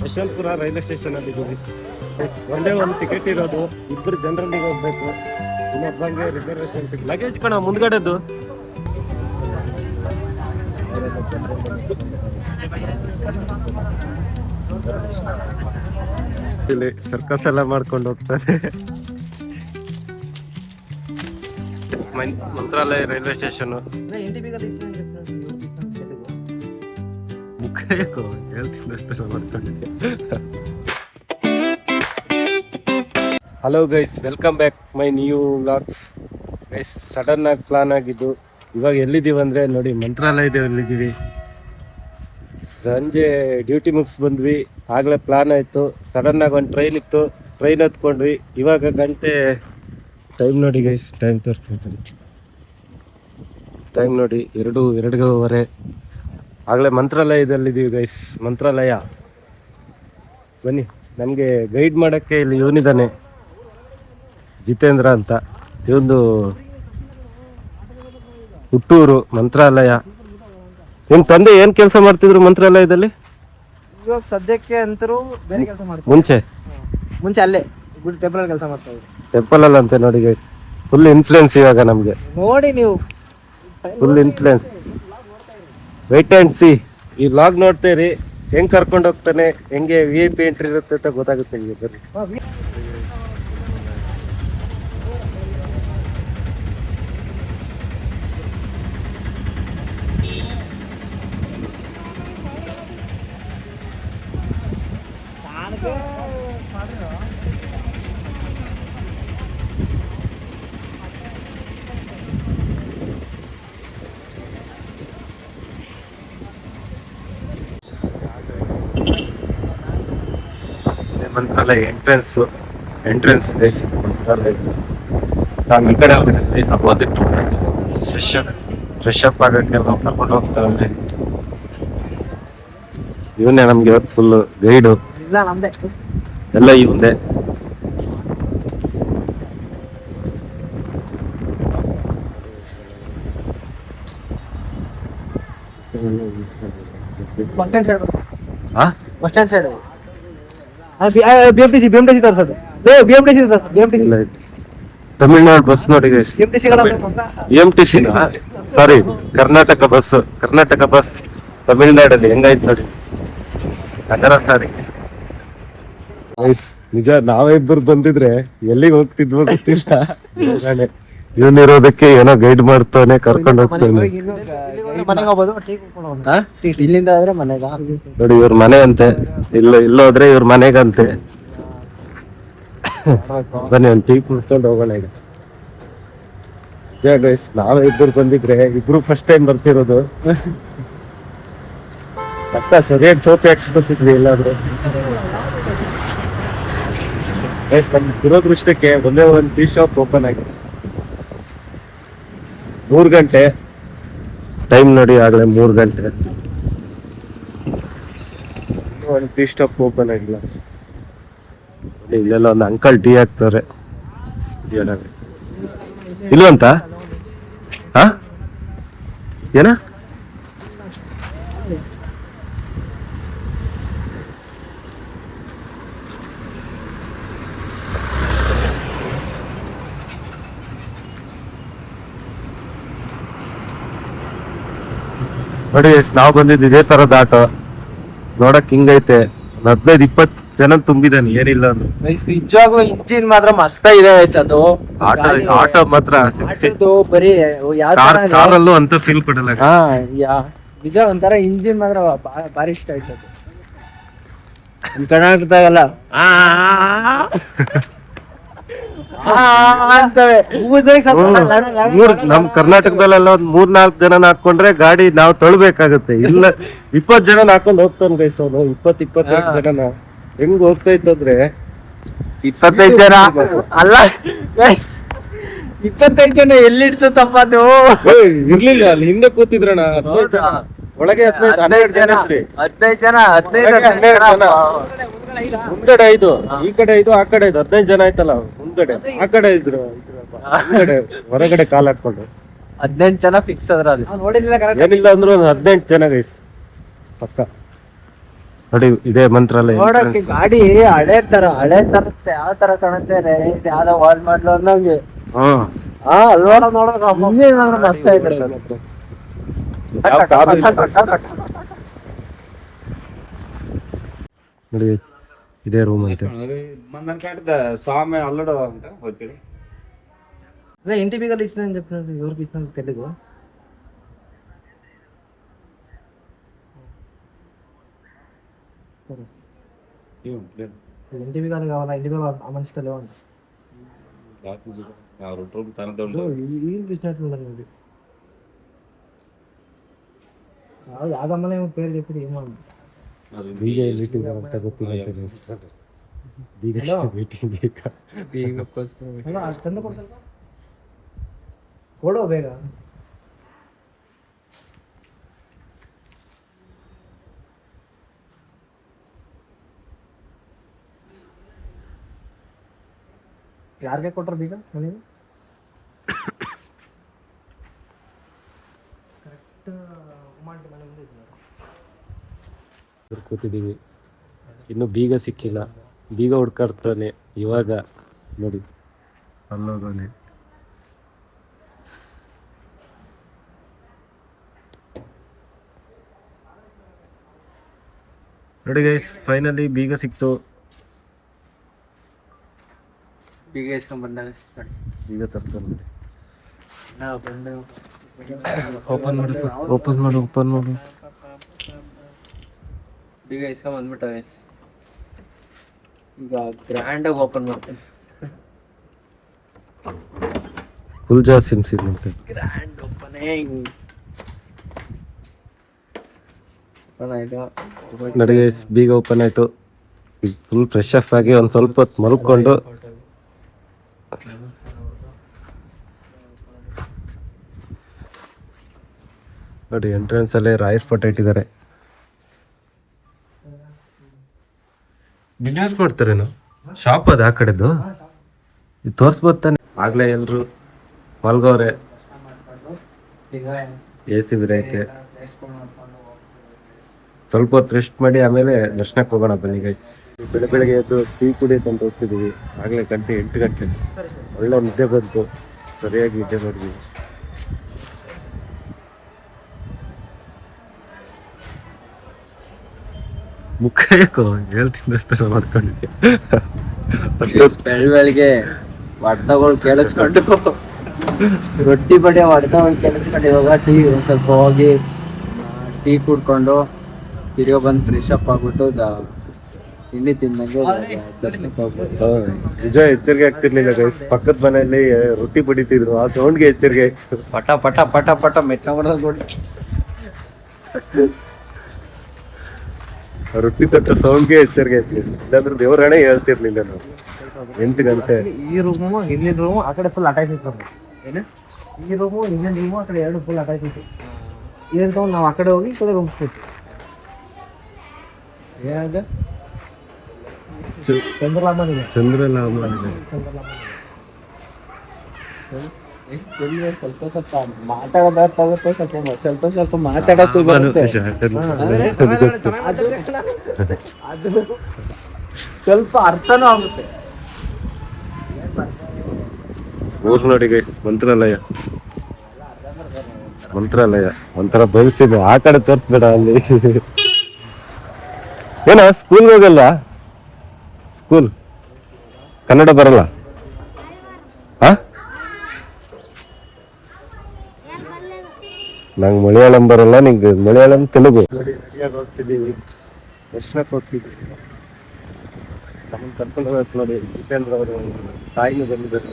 Yeshwanthpur railway station ಅಲ್ಲಿ ಇದ್ದೀವಿ. ಒಂದೇ ಒಂದು ಟಿಕೆಟ್ ಇರೋದು, ಇಬ್ಬರು ಜನರಲ್ಲಿಗೆ ಹೋಗ್ಬೇಕು. ಇನ್ನೊಬ್ಬಂಗೆ ರಿಸರ್ವೇಶನ್ ಲಗೇಜ್ ಕಣ ಮುಂದ್ಗಡೆದು. ಇಲ್ಲಿ ಸರ್ಕಸ್ ಎಲ್ಲ ಮಾಡ್ಕೊಂಡು ಹೋಗ್ತಾರೆ. Mantralaya railway station. Hello guys, welcome back my new vlogs. Guys sudden ಆಗಿ ಪ್ಲಾನ್ ಆಗಿದ್ದು. ಇವಾಗ ಎಲ್ಲಿದ್ದೀವಿ ಅಂದರೆ ನೋಡಿ, ಮಂತ್ರಾಲಯದಲ್ಲಿದ್ದೀವಿ. ಸಂಜೆ ಡ್ಯೂಟಿ ಮುಗಿಸ್ ಬಂದ್ವಿ. ಆಗಲೇ ಪ್ಲಾನ್ ಆಯಿತು. ಸಡನ್ನಾಗಿ ಒಂದು ಟ್ರೈನ್ ಇತ್ತು, ಟ್ರೈನ್ ಹತ್ಕೊಂಡ್ವಿ. ಇವಾಗ ಗಂಟೆ ಟೈಮ್ ನೋಡಿ ಗೈಸ್, ಟೈಮ್ ತೋರಿಸ್ತೀನಿ. ಟೈಮ್ ನೋಡಿ 2:02. ಆಗಲೇ ಮಂತ್ರಾಲಯದಲ್ಲಿದ್ದೀವಿ ಗೈಸ್. ಮಂತ್ರಾಲಯ ಬನ್ನಿ, ನಮಗೆ ಗೈಡ್ ಮಾಡೋಕ್ಕೆ ಇಲ್ಲಿ ಇವನಿದ್ದಾನೆ, ಜಿತೇಂದ್ರ ಅಂತ. ಇವೊಂದು ಹುಟ್ಟೂರು ಮಂತ್ರಾಲಯ. ನಿಮ್ಮ ತಂದೆ ಏನು ಕೆಲಸ ಮಾಡ್ತಿದ್ರು ಮಂತ್ರಾಲಯದಲ್ಲಿ? ಇವಾಗ ಸದ್ಯಕ್ಕೆ ಅಂತರೂ ಬೇರೆ ಕೆಲಸ ಮಾಡ್ತಾರೆ. ಮುಂಚೆ ಅಲ್ಲೇ ಟೆಂಪಲ್ ಕೆಲಸ ಮಾಡ್ತಾ ಇದ್ರು. ಟೆಂಪಲ್ ಅಲ್ಲ ಅಂತೆ ನೋಡಿ ಗೈಸ್. ಫುಲ್ ಇನ್ಫ್ಲುಯೆನ್ಸ್ ಇವಾಗ ನಮಗೆ. ನೋಡಿ ನೀವು, full influence. Wait and see. ಈ ವ್ಲಾಗ್ ನೋಡ್ತೀರಿ, ಹೆಂಗೆ ಕರ್ಕೊಂಡು ಹೋಗ್ತಾನೆ, ಹೆಂಗೆ VIP ಎಂಟ್ರಿ ಇರುತ್ತೆ ಅಂತ ಗೊತ್ತಾಗುತ್ತೆ ನಿಮಗೆ. ಬರ್ರಿ. ಮಂತ್ರಾಲಯ ಎಂಟ್ರೆನ್ಸ್ ಮಂತ್ರಾಲಯ. ನಾನು ಈ ಕಡೆ ಹೋಗಿದ್ದೆ, ಅಪೋಸಿಟ್ ಫ್ರೆಶ್ ಅಪ್ ಆಗೋಕ್ಕೆ ಕರ್ಕೊಂಡು ಹೋಗ್ತಾರೆ. ಇವನ್ನೇ ನಮ್ಗೆ ಇವತ್ತು ಫುಲ್ ಗೈಡು. ಇಲ್ಲ ನಮ್ದೆ ಎಲ್ಲ ಇವಂದೆ. ಬಸ್ ಸ್ಟ್ಯಾಂಡ್ ಸೈಡ್ BMTC ತೋರಿಸೋದು. ತಮಿಳ್ನಾಡು ಬಸ್ ನೋಡಿ. BMTC ಸಾರಿ, ಕರ್ನಾಟಕ ಬಸ್ ತಮಿಳ್ನಾಡಲ್ಲಿ ಹೆಂಗಾಯ್ತು ನೋಡಿ. ಅದರ ಸಾರಿ ನಿಜ, ನಾವೇ ಇಬ್ಬರು ಬಂದಿದ್ರೆ ಎಲ್ಲಿಗೆ ಹೋಗ್ತಿದ್ವೋ ಗೊತ್ತಿಲ್ಲ. ಇವನಿರೋದಕ್ಕೆ ಏನೋ ಗೈಡ್ ಮಾಡ್ತಾನೆ, ಕರ್ಕೊಂಡು ಹೋಗ್ತಾನೆ. ಇಲ್ಲಿಂದ ಆದ್ರೆ ಮನೆಗ ನೋಡಿ, ಇವ್ರ ಮನೆ ಅಂತೆ. ಇಲ್ಲೋದ್ರೆ ಇವ್ರ ಮನೆಗಂತೆ. ಬನ್ನಿ ಒಂದು ಟೀ ಕುಡ್ಕೊಂಡು ಹೋಗೋಣ ಈಗ. ಗೈಸ್, ನಾವೇ ಇಬ್ಬರು ಬಂದಿದ್ರೆ, ಇಬ್ರು ಫಸ್ಟ್ ಟೈಮ್ ಬರ್ತಿರೋದು. ಪಕ್ಕ ಸರಿಯಾಗಿ ಚೋಪಿ ಹಾಕ್ಸ್ಕೊತಿದ್ವಿ ಎಲ್ಲಾದ್ರು. ಗೈಸ್, ನಮ್ಗೆ ದುರದೃಷ್ಟಕ್ಕೆ ಒಂದೇ ಒಂದು ಟೀ ಶಾಪ್ ಓಪನ್ ಆಗಿದೆ. 3 ಗಂಟೆ ಟೈಮ್ ನೋಡಿ, ಆಗಲೇ 3 ಗಂಟೆ. ಒಂದು ಟೀ ಸ್ಟಾಪ್ ಓಪನ್ ಆಗಿಲ್ಲ. ಇಲ್ಲೆಲ್ಲ ಒಂದು ಅಂಕಲ್ ಟೀ ಹಾಕ್ತಾರೆ. ಇಲ್ವಂತ ಏನ ನೋಡಿ, ನಾವು ಬಂದಿದ್ದು ಇದೇ ತರದ ಆಟೋ. ನೋಡಕ್ ಹಿಂಗೈತೆ. 15-20 ಜನ ತುಂಬಿದಾನೆ, ಏನಿಲ್ಲ ಅಂದ್ರೆ. ನಿಜವಾಗ್ಲೂ ಇಂಜಿನ್ ಮಾತ್ರ ಮಸ್ತ ಇದೆ ಅದು. ಆಟೋ ಮಾತ್ರ ಬರೀ ಕಾರಲ್ಲೂ ಅಂತ ಫೀಲ್ ಕೊಡಲ್ಲ. ನಿಜ, ಒಂಥರ ಇಂಜಿನ್ ಮಾತ್ರ ಭಾರಿ ಇಷ್ಟ ಆಯ್ತು ಅದು. ಕರ್ನಾಟಕದಾಗಲ್ಲ ನಮ್ ಕರ್ನಾಟಕದಲ್ಲೆಲ್ಲ ಒಂದ್ 3-4 ಜನ ಹಾಕೊಂಡ್ರೆ ಗಾಡಿ ನಾವು ತೊಳ್ಬೇಕಾಗತ್ತೆ. ಇಲ್ಲ 20 ಜನ ಹಾಕೊಂಡ್ ಹೋಗ್ತಾನೆ ಗೈಸ್. ಅವನು 20-25 ಜನ ಹೆಂಗ್ ಹೋಗ್ತಾ ಇತ್ತಂದ್ರೆ, 25 ಜನ ಅಲ್ಲ, 25 ಜನ ಎಲ್ಲಿ ಇಡ್ಸತ್ತಪ್ಪ ಅದು. ಇರ್ಲಿಲ್ಲ, ಅಲ್ಲಿ ಹಿಂದೆ ಕೂತಿದ್ರಣ. ಒಳಗೆ 12 ಜನ. 15 ಜನ, 12 ಜನ. ಮುಂದ್ಗಡೆ 5, ಈ ಕಡೆ 5, ಆ ಕಡೆ 5, 15 ಜನ ಆಯ್ತಲ್ಲ. ಮುಂದ್ಗಡೆ ಆ ಕಡೆ ಇದ್ರು, ಹೊರಗಡೆ ಕಾಲ್ ಹಾಕೊಂಡು 18 ಜನ ಫಿಕ್ಸ್ ಅದ್ರ. ಏನಿಲ್ಲ ಅಂದ್ರು 18 ಜನ ಗೈಸ್ ಪಕ್ಕ. ನೋಡಿ ಇದೇ ಮಂತ್ರಾಲಯ ನೋಡಕ್ಕೆ ಗಾಡಿ ಹಳೆ ತರ ಯಾವ ತರ ಕಾಣುತ್ತೆ ಇದು ಯಾವ್ದೋ ವಾಲ್ ಮಾಡ್ಲು ಅನ್ನಂಗೆ. ಇನ್ನೇನಾದ್ರೂ ಮಸ್ತ್ ಆಯ್ತು. ನೋಡಿ ಇದೇ ರೂಮ್ ಐತೆ. స్వామి అల్లుడు వచ్చాడు. అదే ఇంటి బిగలు ఇచ్చినని చెప్పినట్టు ఎవరికి ఇచ్చినట్టు తెలీదు. ఇంటి బిగాలు కావాలా, ఇంటి బిగాలు ఆ మనిషితో లేవండి. వీళ్ళు ఇచ్చినట్టు ఉన్నారు. ఇది యాదమ్మలేమో పేరు చెప్పి ఏమో ಬೀಗ ಮೀಟಿಂಗ್ ಅಂತ ಗೊತ್ತಿಲ್ಲ. ಅಷ್ಟೊಂದು ಕೊಡ್ಸಲ್ಲ ಕೊಡೋ ಬೇಗ. ಯಾರಿಗೆ ಕೊಟ್ರ ಬೀಗ ಮನೆಗೆ? ಕರೆಕ್ಟ್ ಮನೆ ಮುಂದೆ ಕೂತಿದ್ದೀವಿ. ಇನ್ನು ಬೀಗ ಸಿಕ್ಕಿಲ್ಲ. ಬೀಗ ಹುಡ್ಕಾಡ್ತಾನೆ ಇವಾಗ. ನೋಡಿ ಅಲ್ಲೋಗಾನೆ. ನೋಡಿ ಗೈಸ್, ಫೈನಲಿ ಬೀಗ ಸಿಕ್ತು. ಬೀಗ ಇಸ್ಕೊಂಡ್ ಬಂದಾಗ ಬೀಗ ತರ್ತಾನೆ. ಓಪನ್ ಮಾಡು. ಬೀಗ ಇಸ್ಕೊಂಡ್ ಬಂದ್ಬಿಟ್ಟವೆ. ಈಗ ಗ್ರ್ಯಾಂಡ್ ಆಗಿ ಓಪನ್ ಮಾಡ್ತೀನಿ. ಫುಲ್ ಜಾಸ್ತಿ ಅನ್ಸಿದ್ದಂತೆ. ಗ್ರ್ಯಾಂಡ್ ಓಪನಿಂಗ್ ನೋಡಿ ಗೈಸ್, ಬೀಗ ಓಪನ್ ಆಯ್ತು. ಫುಲ್ ಫ್ರೆಶ್ ಅಪ್ ಆಗಿ ಒಂದ್ ಸ್ವಲ್ಪ ಹೊತ್ತು ಮಲ್ಕೊಂಡು ನೋಡಿ ಎಂಟ್ರೆನ್ಸ್ ಅಲ್ಲೇ ರಾಯರ್ ಫೋಟೋ ಇಟ್ಟಿದ್ದಾರೆ. ಬಿಸ್ನೆಸ್ ಮಾಡ್ತಾರೇನು? ಶಾಪ್ ಅದು ಆ ಕಡೆದು ಇದು ತೋರಿಸ್ಬೋದು ತಾನೆ. ಆಗ್ಲೇ ಎಲ್ರು ಮಲ್ಗವ್ರೆ. AC ಬಿರೈತೆ. ಸ್ವಲ್ಪ ಹೊತ್ತು ರೆಸ್ಟ್ ಮಾಡಿ ಆಮೇಲೆ ದರ್ಶನಕ್ಕೆ ಹೋಗೋಣ ಬನ್ನಿ ಗೈಸ್. ಬೆಳಗ್ಗೆ ಎದ್ದು ಟೀ ಕುಡಿಯೋದಂತ ಹೋಗ್ತಿದ್ದೀವಿ. ಆಗಲೇ 8 ಗಂಟೆ ಒಳ್ಳೆ ನಿದ್ದೆ ಬಂತು. ಸರಿಯಾಗಿ ನಿದ್ದೆ ಮಾಡಿದ್ವಿ. ಮುಖ ಯಾಕೋ ಹೇಳ್ತೀನಿ ಅಷ್ಟೇ ಮಾಡ್ಕೊಂಡಿದ್ದೆ. ಬೆಳಗ್ಗೆ ಹೊಡ್ತಗಳು ಕೇಳಿಸ್ಕೊಂಡು ರೊಟ್ಟಿ ಬಡಿಯ ಹೊಡ್ತಗಳು ಕೇಳಿಸ್ಕೊಂಡು ಇವಾಗ ಟೀ ಒಂದ್ ಸ್ವಲ್ಪ ಹೋಗಿ ಟೀ ಕುಡ್ಕೊಂಡು ತಿರ್ಗೋ ಬಂದು ಫ್ರೆಶ್ ಅಪ್ ಆಗ್ಬಿಟ್ಟು ತಿಂಡಿ ತಿಂದಂಗೆ ನಿಜ ಎಚ್ಚರಿಕೆ ಆಗ್ತಿರ್ಲಿಲ್ಲ ಗೈಸ್. ಪಕ್ಕದ ಮನೆಯಲ್ಲಿ ರೊಟ್ಟಿ ಬಡಿತಿದ್ರು. ಆ ಸೌಂಡ್ಗೆ ಎಚ್ಚರಿಕೆ ಆಯ್ತು. ಪಟ ಪಟ ಪಟ ಪಟ ಮೆಟ್ಟ ರೊಟ್ಟಿ ತಟ್ಟ ಸೌಂಡ್ಗೆ ಎಚ್ಚರಿಕೆ ಆಯ್ತು. ಇಲ್ಲಾಂದ್ರೆ ದೇವರಾಣೆ ಹೇಳ್ತಿರ್ಲಿಲ್ಲ ನಾವು. 8 ಗಂಟೆ. ಈ ರೂಮು ಹಿಂದಿನ ರೂಮು ಆ ಕಡೆ ಫುಲ್ ಅಟ್ಯಾಚ್ ಇತ್ತು. ಏನು ಈ ರೂಮು ಹಿಂದಿನ ರೂಮು ಆ ಕಡೆ ಎರಡು ಫುಲ್ ಅಟ್ಯಾಚ್ ಇತ್ತು. ಇದನ್ನ ತಗೊಂಡು ನಾವು ಆ ಕಡೆ ಹೋಗಿ ಈ ಕಡೆ ರೂಮ್ ಕೊಟ್ಟು ಚಂದ್ರಲಾಮ ಸ್ವಲ್ಪ ಸ್ವಲ್ಪ ಮಾತಾಡೋದಾಗುತ್ತೆ. ಸ್ವಲ್ಪ ಸ್ವಲ್ಪ ಮಾತಾಡಕ್ಕೂ ಬರುತ್ತೆ. ಅದು ಸ್ವಲ್ಪ ಅರ್ಥನೂ ಆಗುತ್ತೆ. ಊರ್ ನೋಡಿ ಮಂತ್ರಾಲಯ ಒಂಥರ ಬಯಸಿದೆ. ಆ ಕಡೆ ತೋರ್ಸ್ಬೇಡ ಅಲ್ಲಿ. ಏನ ಸ್ಕೂಲ್ ಹೋಗಲ್ಲ? ಸ್ಕೂಲ್ ಕನ್ನಡ ಬರಲ್ಲ? ನಂಗೆ ಮಲಯಾಳಂ ಬರಲ್ಲ. ನಿಂಗೆ ಮಲಯಾಳಂ ತೆಲುಗು. ಹೋಗ್ತಿದ್ದೀವಿ, ದರ್ಶನಕ್ಕೆ ಹೋಗ್ತಿದ್ದೀವಿ. ನಮ್ಮನ್ನು ಕರ್ಕೊಂಡು ಹೋಗಕ್ಕೆ ನೋಡಿ ಜಿತೇಂದ್ರ ಅವರು ತಾಯಿನೂ ಬಂದಿದ್ದಾರೆ.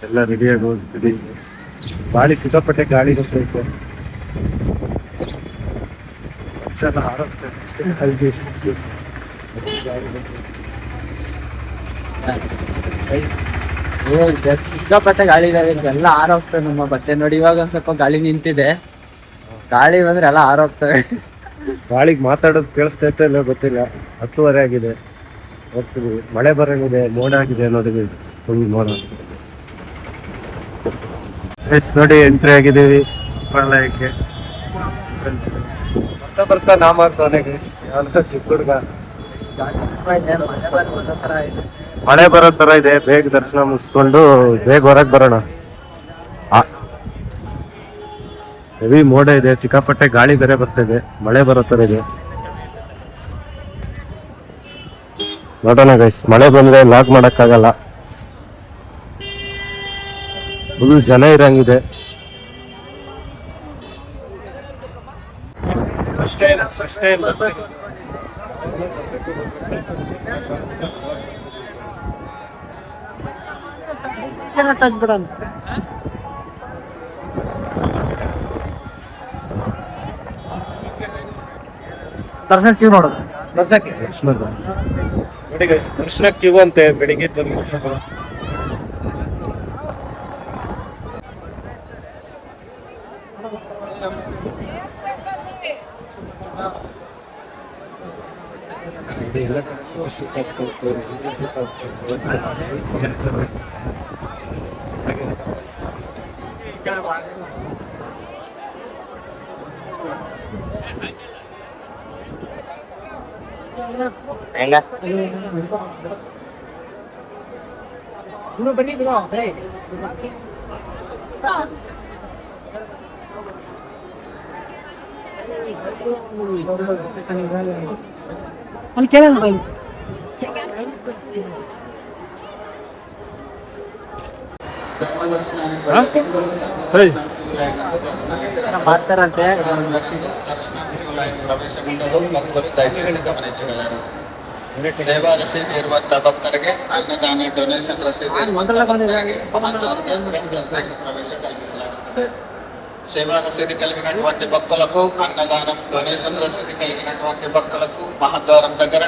ಎಲ್ಲ ರೆಡಿಯಾಗಿ ಹೋಗ್ತಿದ್ದೀವಿ. ಗಾಳಿ ಸಿಕ್ಕಾಪಟ್ಟೆ ಗಾಳಿ ಗೊತ್ತೈತೆ. ಆರುತ್ತೆ ಅಷ್ಟೇ. ಅಲ್ಲಿ ಸಿಕ್ಕಾಪಟ್ಟೆ ಗಾಳಿ ಇದಾವೆ. ಎಲ್ಲ ಆರೋಗ್ತವೆ ನಮ್ಮ ಬಟ್ಟೆ ನೋಡಿ. ಇವಾಗ ಒಂದ್ ಸ್ವಲ್ಪ ಗಾಳಿ ನಿಂತಿದೆ. ಗಾಳಿ ಬಂದ್ರೆ ಎಲ್ಲ ಆರೋಗ್ತವೆ. ಗಾಳಿಗೆ ಮಾತಾಡೋದು ಕೇಳಿಸ್ತೈತೆ ಇಲ್ಲ ಗೊತ್ತಿಲ್ಲ. 10:30 ಆಗಿದೆ. ಹೋಗ್ತೀವಿ. ಮಳೆ ಬರೋಂಗಿದೆ. ಮೋಡ ಆಗಿದೆ ನೋಡಿ. ಫುಲ್ ಮೋಡ. ನೋಡಿ ಎಂಟ್ರಿ ಆಗಿದ್ದೀವಿ ಮಂತ್ರಾಲಯಕ್ಕೆ. ಬರ್ತಾ ನಾ ಮಾಡ್ತಾನೆ ಯಾವನ ಚಿಕ್ಕ ಹುಡುಗ. ಮಳೆ ಬರೋ ತರ ಇದೆ, ಬೇಗ ದರ್ಶನ ಮುಗಿಸ್ಕೊಂಡು ಬೇಗ ಹೊರಗೆ ಬರೋಣ. ಹೆವಿ ಮೋಡ ಇದೆ, ಸಿಕ್ಕಾಪಟ್ಟೆ ಗಾಳಿ ಬೇರೆ ಬರ್ತಿದೆ, ಮಳೆ ಬರೋ ತರ ಇದೆ. ನೋಡೋಣ ಗೈಸ್, ಮಳೆ ಬಂದ್ರೆ ಲಾಕ್ ಮಾಡಕ್ಕಾಗಲ್ಲ, ಫುಲ್ ಜನ ಇರಂಗಿದೆ. ಫಸ್ಟ್ ಟೈಮ್ ದರ್ಶನ ಕ್ಯೂ ನೋಡೋದು. ನೋಡಿ ಗೈಸ್, ದರ್ಶನ ಕ್ಯೂ ಅಂತೆ ಬೆಳಿಗ್ಗೆ ಅಲ್ಲಿ ಕೇಳೋಣ ಮಾಡ್ತಾರಂತೆ. ಸೇವಾ ರಸೀದಿ ಇರುವಂತಹ ಭಕ್ತರಿಗೆ ಅನ್ನದಾನ ಡೊನೇಷನ್ ರಸೀದಿ ಪ್ರವೇಶ ಕಲ್ಪಿಸಲಾಗುತ್ತದೆ. సేవా రసీదు కలిగినటువంటి భక్తులకు అన్నదానం డొనేషన్ రసీదు కలిగినటువంటి భక్తులకు మహద్వారం దగ్గర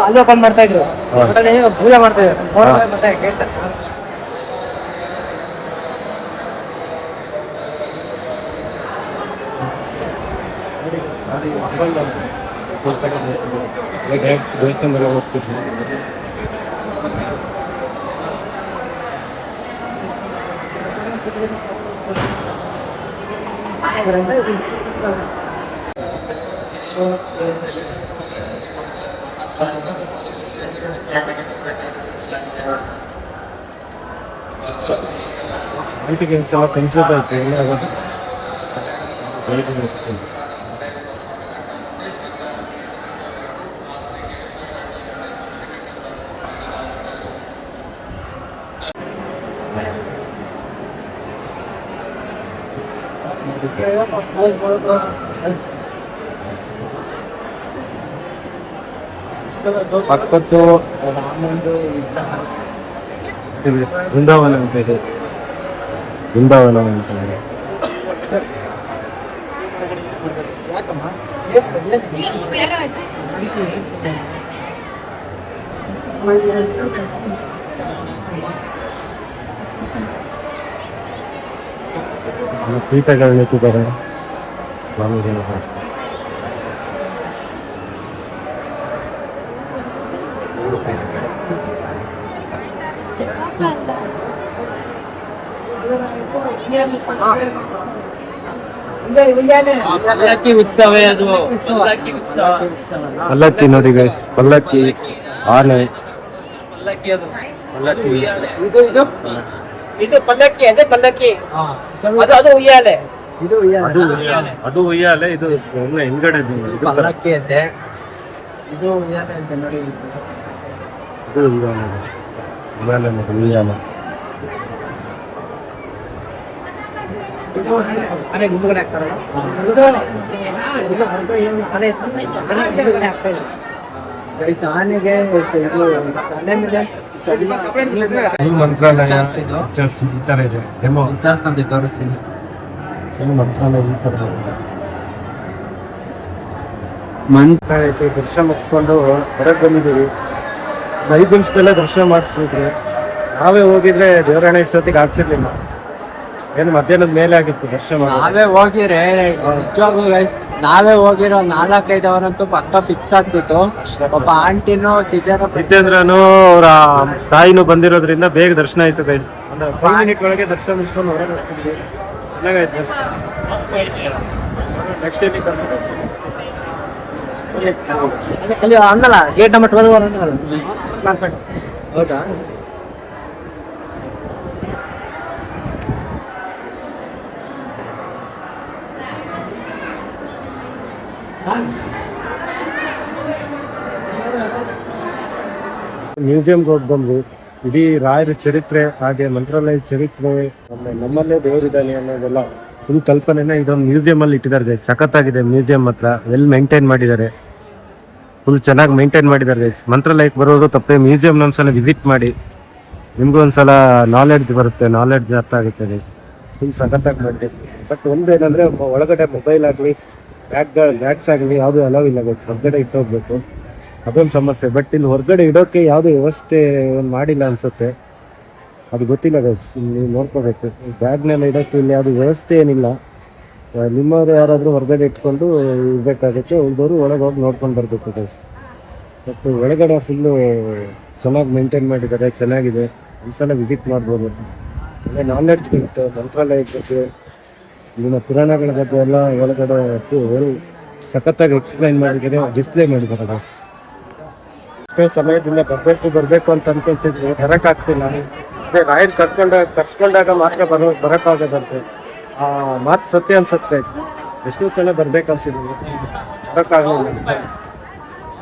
ಅಲ್ಲಿ ಓಪನ್ ಮಾಡ್ತಾ ಇದ್ರು, ಪೂಜೆ ಮಾಡ್ತಾ ಇದ್ದಾರೆ ಮತ್ತೆ ಕೇಳ್ತಾರೆ. ದೇವಸ್ಥಾನದಲ್ಲಿ ಹೋಗ್ತಿದ್ವಿ. ನೈಟಿಗೆ ಒಂದ್ಸಲ ಕನ್ಫ್ಯೂಸ್ ಆಯ್ತು, ಎಲ್ಲ ಆಗೋದು ಪಕ್ಕದ್ದು ಬೃಂದಾವನ ಅಂತ ಇದೆ, ಬೃಂದಾವನ ಅಂತ ಇದೆ. ಪೀಠಗಳು ನಿಂತಿದ್ದಾರೆ ಸ್ವಾಮೀಜಿನ. ಪಲ್ಲಕ್ಕಿ ನೋಡಿ ಗೈಸ್, ಪಲ್ಲಕ್ಕಿ, ಆನೆ, ಇದು ಪಲ್ಲಕ್ಕಿ ಅದೇ ಪಲ್ಲಕ್ಕಿ, ಅದು ಉಯ್ಯಾಲೆ, ಇದು ಅದು ಉಯ್ಯಾಲೆ, ಇದು ಹಿಂದ್ಗಡೆ ಪಲ್ಲಕ್ಕಿ ಅಂತೆ, ಇದು ಉಯ್ಯಾಲೆ ಅಂತೆ ನೋಡಿ. ಇದು ಉಯ್ಯಾಲೆ, ಉಯ್ಯಾಲೆ ನೋಡಿ, ಉಯ್ಯಾಲೆ. ಅರೆ ಗುಂಪುಗಡೆ ಹಾಕ್ತಾರಲ್ಲ, ಆನೆಗೆ ಮಂತ್ರಾಲಯ ಈ ತರ ಇದೆ, ಡೆಮೋ ತೋರಿಸ್ತೀನಿ. ಮಂತ್ರಾಲಯ ಈ ತರ ಮಂತ್ರಾಲಯ ದರ್ಶನ ಮುಗಿಸ್ಕೊಂಡು ಹೊರಗೆ ಬಂದಿದ್ದೀವಿ. 5 ನಿಮಿಷದಲ್ಲೇ ದರ್ಶನ ಮಾಡಿಸಿದ್ರು. ನಾವೇ ಹೋಗಿದ್ರೆ ದೇವರಾಣೆ ಇಷ್ಟೊತ್ತಿಗೆ ಆಗ್ತಿರ್ಲಿಲ್ಲ. ಏನು ಮಧ್ಯಾಹ್ನದ ಮೇಲೆ ಆಗಿತ್ತು ದರ್ಶನ ಮಾಡೋದು. ನಾವೇ ಹೋಗಿರೆ ನಿಜವಾಗ್ಲೂ ಗೈಸ್, ನಾವೇ ಹೋಗಿರೋ 4-5 ಅವರಂತೂ ಪಕ್ಕ ಫಿಕ್ಸ್ ಆಗ್ತಿತ್ತು. ಪಾಪ ಆಂಟಿನೂ ಜಿತೇಂದ್ರನು ಅವರ ತಾಯಿನೂ ಬಂದಿರೋದ್ರಿಂದ ಬೇಗ ದರ್ಶನ ಆಯ್ತು ಗೈಸ್. ಒಂದು 5 ಮಿನಿಟ್ ಒಳಗೆ ದರ್ಶನ ಮುಗಿಸ್ಕೊಂಡು ಹೊರಗೆ ಹೋಗ್ತಿದ್ವಿ. ಚೆನ್ನಾಗಾಯ್ತು ದರ್ಶನ. ನೆಕ್ಸ್ಟ್ ಡೇ ಕರ್ಕೊಂಡು ಅಲ್ಲಿ ಅಂದಲ್ಲ ಗೇಟ್ ನಂಬರ್ 12 ಅಂದಲ್ಲ. ಹೌದಾ? ಮ್ಯೂಸಿಯಂಗೆ ಹೋಗಿ ಬಂದ್ವಿ. ಇಡೀ ರಾಯರ ಚರಿತ್ರೆ ಹಾಗೆ ಮಂತ್ರಾಲಯ ಚರಿತ್ರೆ ಆಮೇಲೆ ನಮ್ಮಲ್ಲೇ ದೇವರಿದ್ದಾನೆ ಅನ್ನೋದೆಲ್ಲ ಫುಲ್ ಕಲ್ಪನೆನ ಇದೊಂದು ಮ್ಯೂಸಿಯಂ ಅಲ್ಲಿ ಇಟ್ಟಿದ್ದಾರೆ. ಸಖತ್ತಾಗಿದೆ ಮ್ಯೂಸಿಯಂ ಹತ್ರ, ವೆಲ್ ಮೇಂಟೈನ್ ಮಾಡಿದ್ದಾರೆ, ಫುಲ್ ಚೆನ್ನಾಗಿ ಮೇಂಟೈನ್ ಮಾಡಿದ್ದಾರೆ. ಮಂತ್ರಾಲಯಕ್ಕೆ ಬರೋರು ತಪ್ಪದೆ ಮ್ಯೂಸಿಯಂ ಒಂದ್ಸಲ ವಿಸಿಟ್ ಮಾಡಿ, ನಿಮ್ಗೂ ಒಂದ್ಸಲ ನಾಲೆಡ್ಜ್ ಬರುತ್ತೆ, ನಾಲೆಡ್ಜ್ ಅರ್ಥ ಆಗುತ್ತೆ. ಫುಲ್ ಸಖತ್ತಾಗಿ ಮಾಡಿದೆ. ಬಟ್ ಒಂದೇನಂದ್ರೆ ಒಳಗಡೆ ಮೊಬೈಲ್ ಆಗಲಿ ಬ್ಯಾಗ್ಸ್ ಆಗಲಿ ಯಾವುದು ಅಲೌ ಇಲ್ಲ, ಹೊರಗಡೆ ಇಟ್ಟೋಗ್ಬೇಕು, ಅದೊಂದು ಸಮಸ್ಯೆ. ಬಟ್ ಇಲ್ಲಿ ಹೊರಗಡೆ ಇಡೋಕ್ಕೆ ಯಾವುದೇ ವ್ಯವಸ್ಥೆ ಮಾಡಿಲ್ಲ ಅನ್ಸುತ್ತೆ, ಅದು ಗೊತ್ತಿಲ್ಲ ಗೈಸ್, ನೀವು ನೋಡ್ಕೋಬೇಕು. ಬ್ಯಾಗ್ನೆಲ್ಲ ಇಡೋಕ್ಕೆ ಇಲ್ಲಿ ಯಾವುದು ವ್ಯವಸ್ಥೆ ಏನಿಲ್ಲ. ನಿಮ್ಮವರು ಯಾರಾದರೂ ಹೊರಗಡೆ ಇಟ್ಕೊಂಡು ಇರಬೇಕಾಗುತ್ತೆ, ಉಳಿದವರು ಒಳಗೆ ಹೋಗಿ ನೋಡ್ಕೊಂಡು ಬರಬೇಕು ಗೈಸ್. ಬಟ್ ಒಳಗಡೆ ಫುಲ್ಲು ಚೆನ್ನಾಗಿ ಮೇಂಟೈನ್ ಮಾಡಿದ್ದಾರೆ, ಚೆನ್ನಾಗಿದೆ. ಒಂದ್ಸಲ ವಿಸಿಟ್ ಮಾಡ್ಬೋದು. ಒಳ್ಳೆ ನಾಲೆಡ್ಜ್ ಬರುತ್ತೆ ಮಂತ್ರಾಲಯದ ಬಗ್ಗೆ, ಇಲ್ಲಿನ ಪುರಾಣಗಳ ಬಗ್ಗೆ ಎಲ್ಲ ಒಳಗಡೆ ಸಖತ್ತಾಗಿ ಎಕ್ಸ್ಪ್ಲೈನ್ ಮಾಡಿದ್ದಾರೆ, ಡಿಸ್ಪ್ಲೇ ಮಾಡಿದ್ದಾರೆ ಗೈಸ್. ಎಷ್ಟೋ ಸಮಯದಿಂದ ಬರಬೇಕು ಅಂತ ಅನ್ಕೊಂತಿದ್ವಿ, ಬರೋಕ್ಕಾಗ್ತಿಲ್ಲ. ಅದೇ ರಾಯರ್ ಕರ್ಸ್ಕೊಂಡಾಗ ಮಾತ್ರ ಬರೋಕ್ಕಾಗೋದಂತೆ. ಆ ಮಾತು ಸತ್ಯ ಅನ್ಸುತ್ತೆ. ಎಷ್ಟೋ ಸಲ ಬರ್ಬೇಕನ್ಸಿದ್ವಿ, ಬರೋಕ್ಕಾಗಲಿಲ್ಲ.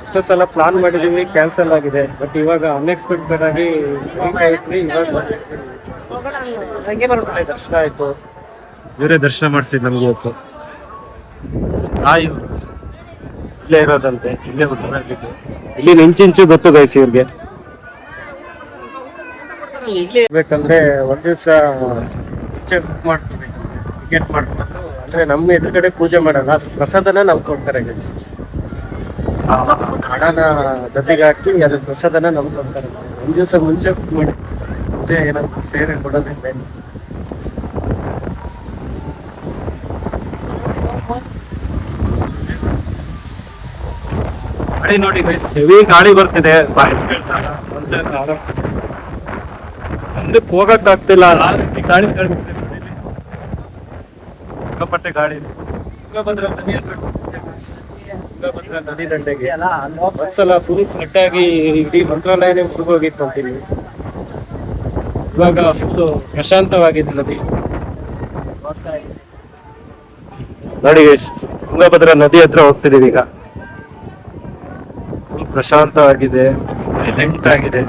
ಎಷ್ಟೋ ಸಲ ಪ್ಲಾನ್ ಮಾಡಿದ್ದೀವಿ, ಕ್ಯಾನ್ಸಲ್ ಆಗಿದೆ. ಬಟ್ ಇವಾಗ ಅನ್ಎಕ್ಸ್ಪೆಕ್ಟೆಡ್ ಆಗಿ ಇವಾಗ ಬಂದಿರ್ತೀವಿ. ದರ್ಶನ ಆಯಿತು, ಇವರೇ ದರ್ಶನ ಮಾಡಿಸಿದ್ ನಮ್ಗೆ ಇವತ್ತು. ಇಲ್ಲೇ ಇರೋದಂತೆ, ಇಲ್ಲೇ ಇಲ್ಲಿ ಇಂಚಿಂಚು ಗೊತ್ತು ಗೈಸ್ ಇವ್ರಿಗೆ. ಬೇಕಂದ್ರೆ ಒಂದ್ ದಿವಸ ಮುಂಚೆ ಬುಕ್ ಮಾಡ್ತೀವಿ, ಟಿಕೆಟ್ ಮಾಡ್ಕೊಂಡು. ಅಂದ್ರೆ ನಮ್ಮ ಎದುರುಗಡೆ ಪೂಜೆ ಮಾಡಲ್ಲ, ಪ್ರಸಾದನ ನಾವು ಕೊಡ್ತಾರೆ ಗೈಸ್. ಹಣನ ಗದ್ದಿಗೆ ಹಾಕಿ ಅದ್ರ ಪ್ರಸಾದನ ನಮ್ಗೆ ಕೊಡ್ತಾರೆ. ಒಂದ್ ದಿವಸ ಮುಂಚೆ ಬುಕ್ ಮಾಡಿ ಪೂಜೆ ಏನಾದ್ರು ಸೇವೆ ಕೊಡೋದಿಲ್ಲ. ಗಾಡಿ ನೋಡಿ ಹೆವಿ ಗಾಳಿ ಬರ್ತಿದೆ, ಮುಂದಕ್ಕೆ ಹೋಗಕ್ ಆಗ್ತಿಲ್ಲ, ಆ ರೀತಿ ಗಾಳಿ ಸಿಕ್ಕಾಪಟ್ಟೆ ಗಾಳಿ. ತುಂಗಭದ್ರಾ ನದಿ ಹತ್ರ ತುಂಗಭದ್ರಾ ನದಿ ದಂಡೆಗೆ ಒಂದ್ಸಲ ಫುಲ್ ಫ್ಲಡ್ ಆಗಿ ಇಡೀ ಮಂತ್ರಾಲಯನೇ ಮುಳುಗೋಗಿತ್ತು ಅಂತೀನಿ. ಇವಾಗ ಫುಲ್ ಪ್ರಶಾಂತವಾಗಿದೆ ನದಿ ನೋಡಿ. ತುಂಗಭದ್ರಾ ನದಿ ಹತ್ರ ಹೋಗ್ತಿದೀವಿ ಈಗ. ಪ್ರಶಾಂತವಾಗಿದೆ, ಸೈಲೆಂಟ್ ಆಗಿದೆ.